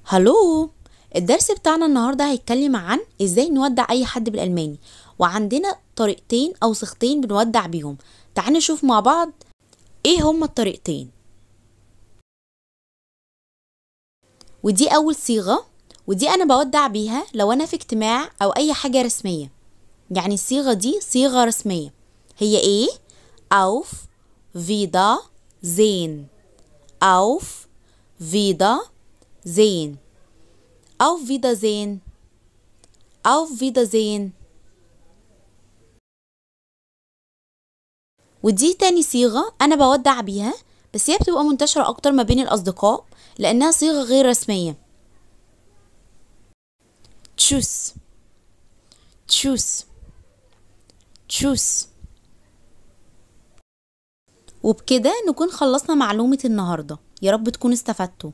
هلو. الدرس بتاعنا النهاردة هيتكلم عن ازاي نودع اي حد بالألماني، وعندنا طريقتين او صيغتين بنودع بيهم. تعال نشوف مع بعض ايه هما الطريقتين. ودي اول صيغة، ودي انا بودع بيها لو انا في اجتماع او اي حاجة رسمية. يعني الصيغة دي صيغة رسمية. هي ايه؟ auf Wiedersehen. auf Wiedersehen. auf Wiedersehen. auf Wiedersehen. ودي تاني صيغة أنا بودع بيها، بس هي بتبقى منتشرة أكتر ما بين الأصدقاء لأنها صيغة غير رسمية. tschüss. tschüss. tschüss. وبكده نكون خلصنا معلومة النهاردة. يا رب تكونوا استفدتوا.